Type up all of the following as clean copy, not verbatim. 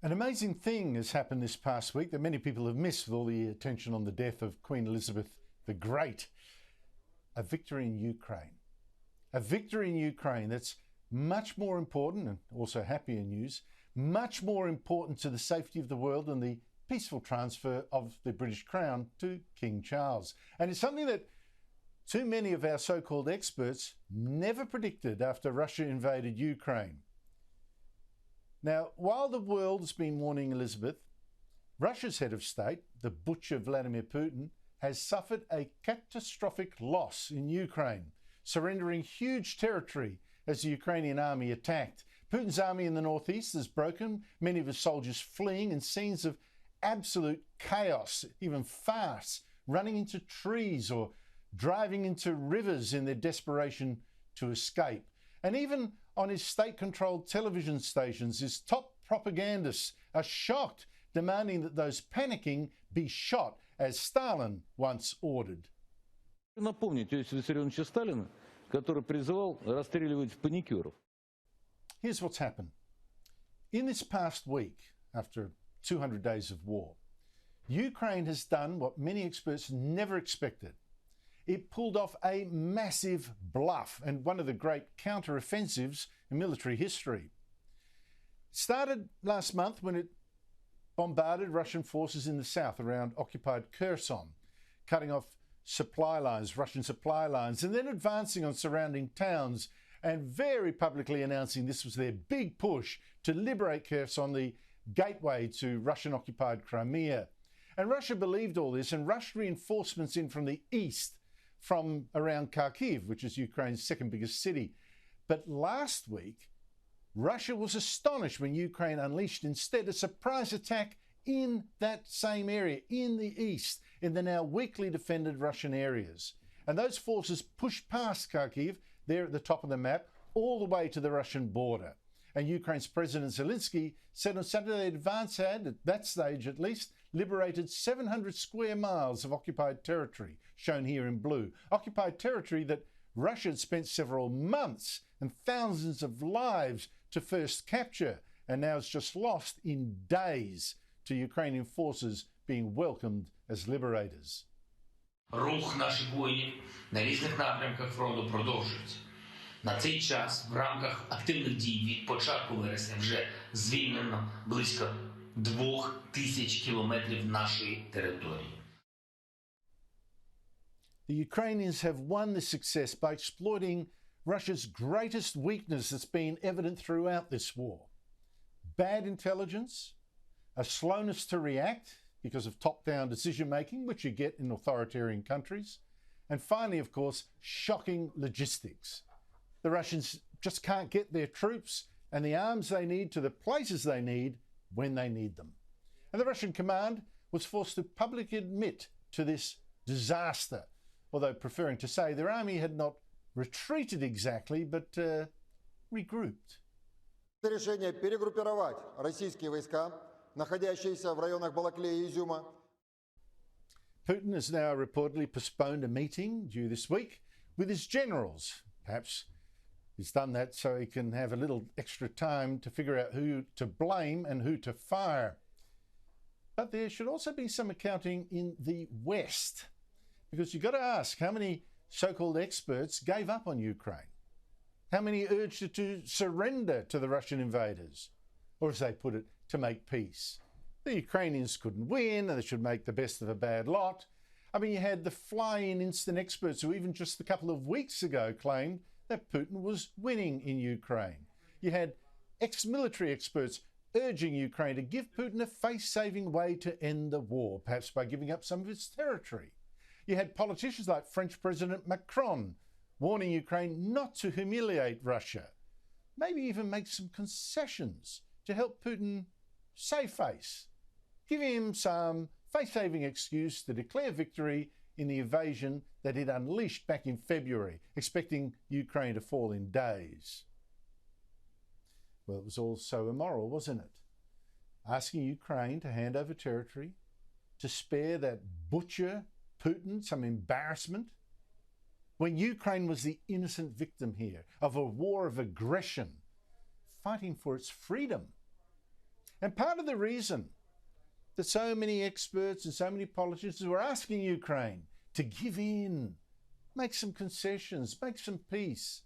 An amazing thing has happened this past week that many people have missed with all the attention on the death of Queen Elizabeth the Great. A victory in Ukraine. A victory in Ukraine that's much more important, and also happier news, much more important to the safety of the world than the peaceful transfer of the British crown to King Charles. And it's something that too many of our so-called experts never predicted after Russia invaded Ukraine. Now, while the world's been mourning Elizabeth, Russia's head of state, the butcher Vladimir Putin, has suffered a catastrophic loss in Ukraine, surrendering huge territory as the Ukrainian army attacked. Putin's army in the northeast is broken, many of his soldiers fleeing, and scenes of absolute chaos, even farce, running into trees or driving into rivers in their desperation to escape. And even on his state-controlled television stations, his top propagandists are shocked, demanding that those panicking be shot, as Stalin once ordered. Напомните Иосифа Виссарионовича Сталина, который призывал расстреливать паникеров. Here's what's happened. In this past week, after 200 days of war, Ukraine has done what many experts never expected. It pulled off a massive bluff and one of the great counter-offensives in military history. It started last month when it bombarded Russian forces in the south around occupied Kherson, cutting off supply lines, Russian supply lines, and then advancing on surrounding towns and very publicly announcing this was their big push to liberate Kherson, the gateway to Russian-occupied Crimea. And Russia believed all this and rushed reinforcements in from the east, from around Kharkiv, which is Ukraine's second biggest city. But last week, Russia was astonished when Ukraine unleashed instead a surprise attack in that same area, in the east, in the now weakly defended Russian areas. And those forces pushed past Kharkiv, there at the top of the map, all the way to the Russian border. And Ukraine's President Zelensky said on Saturday advance had, at that stage at least, liberated 700 square miles of occupied territory, shown here in blue. Occupied territory that Russia had spent several months and thousands of lives to first capture, and now it's just lost in days to Ukrainian forces being welcomed as liberators. Рух наших воїнів на різних напрямках фронту продовжується. На цей час в рамках активних дій від початку вересня вже звільнено близько 2000 кілометрів нашої території. The Ukrainians have won this success by exploiting Russia's greatest weakness that's been evident throughout this war. Bad intelligence, a slowness to react because of top-down decision-making, which you get in authoritarian countries, and finally, of course, shocking logistics. The Russians just can't get their troops and the arms they need to the places they need when they need them. And the Russian command was forced to publicly admit to this disaster, although preferring to say their army had not retreated exactly, but regrouped. Решение перегруппировать российские войска, находящиеся в районах Балаклеи и Изюма. Putin has now reportedly postponed a meeting due this week with his generals. Perhaps he's done that so he can have a little extra time to figure out who to blame and who to fire. But there should also be some accounting in the West, because you've got to ask how many so-called experts gave up on Ukraine? How many urged it to surrender to the Russian invaders? Or as they put it, to make peace? The Ukrainians couldn't win and they should make the best of a bad lot. I mean, you had the fly-in instant experts who even just a couple of weeks ago claimed that Putin was winning in Ukraine. You had ex-military experts urging Ukraine to give Putin a face-saving way to end the war, perhaps by giving up some of its territory. You had politicians like French President Macron warning Ukraine not to humiliate Russia, maybe even make some concessions to help Putin save face, give him some face-saving excuse to declare victory in the invasion that he'd unleashed back in February, expecting Ukraine to fall in days. Well, it was all so immoral, wasn't it? Asking Ukraine to hand over territory, to spare that butcher Putin some embarrassment, when Ukraine was the innocent victim here of a war of aggression, fighting for its freedom. And part of the reason that so many experts and so many politicians were asking Ukraine to give in, make some concessions, make some peace.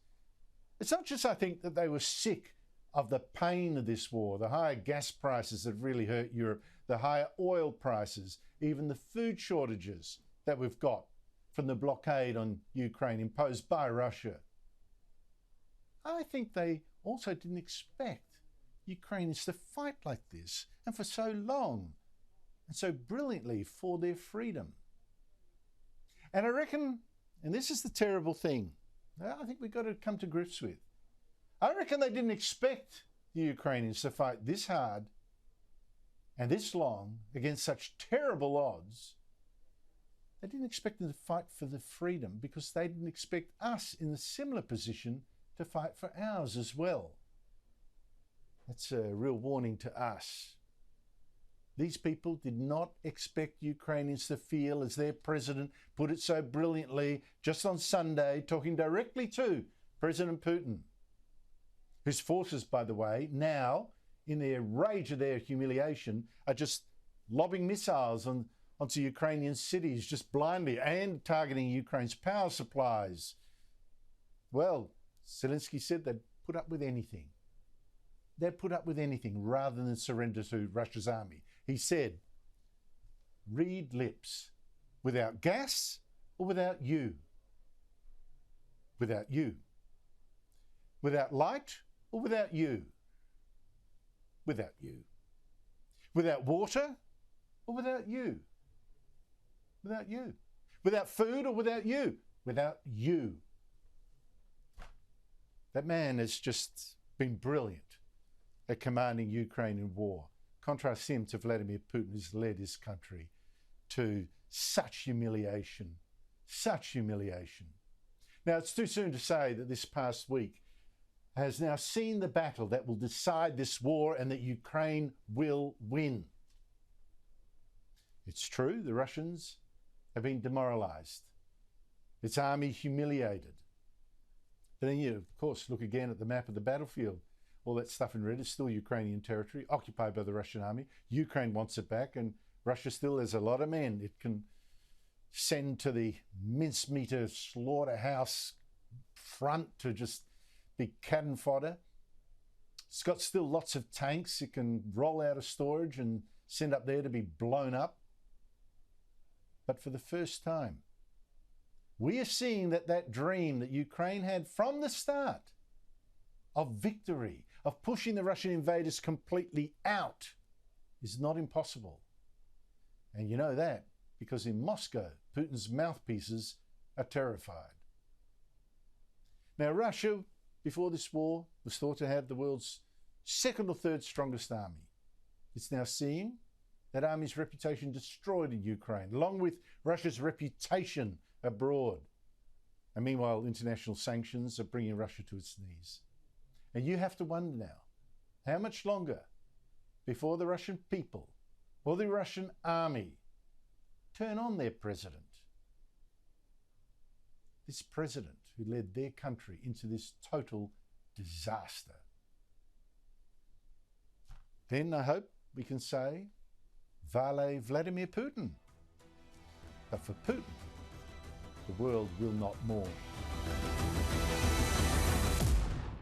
It's not just, I think, that they were sick of the pain of this war, the higher gas prices that really hurt Europe, the higher oil prices, even the food shortages that we've got from the blockade on Ukraine imposed by Russia. I think they also didn't expect Ukrainians to fight like this and for so long and so brilliantly for their freedom. And I reckon, and this is the terrible thing, I think we've got to come to grips with. I reckon they didn't expect the Ukrainians to fight this hard and this long against such terrible odds. They didn't expect them to fight for the freedom because they didn't expect us in a similar position to fight for ours as well. That's a real warning to us. These people did not expect Ukrainians to feel, as their president put it so brilliantly just on Sunday, talking directly to President Putin, whose forces, by the way, now, in their rage of their humiliation, are just lobbing missiles onto Ukrainian cities just blindly and targeting Ukraine's power supplies. Well, Zelensky said they'd put up with anything. They'd put up with anything rather than surrender to Russia's army. He said, read lips, without gas or without you. Without you. Without light or without you. Without you. Without water or without you. Without you. Without food or without you. Without you. That man has just been brilliant at commanding Ukraine in war. Contrast him to Vladimir Putin, who's led his country to such humiliation. Such humiliation. Now, it's too soon to say that this past week has now seen the battle that will decide this war and that Ukraine will win. It's true, the Russians have been demoralized. Its army humiliated. But then you, of course, look again at the map of the battlefield. All that stuff in red is still Ukrainian territory, occupied by the Russian army. Ukraine wants it back, and Russia still has a lot of men it can send to the mincemeat slaughterhouse front to just be cannon fodder. It's got still lots of tanks it can roll out of storage and send up there to be blown up. But for the first time, we are seeing that dream that Ukraine had from the start of victory, of pushing the Russian invaders completely out, is not impossible. And you know that because in Moscow, Putin's mouthpieces are terrified. Now, Russia, before this war, was thought to have the world's second or third strongest army. It's now seeing that army's reputation destroyed in Ukraine, along with Russia's reputation abroad. And meanwhile, international sanctions are bringing Russia to its knees. And you have to wonder now, how much longer before the Russian people or the Russian army turn on their president? This president who led their country into this total disaster. Then I hope we can say, Vale Vladimir Putin. But for Putin, the world will not mourn.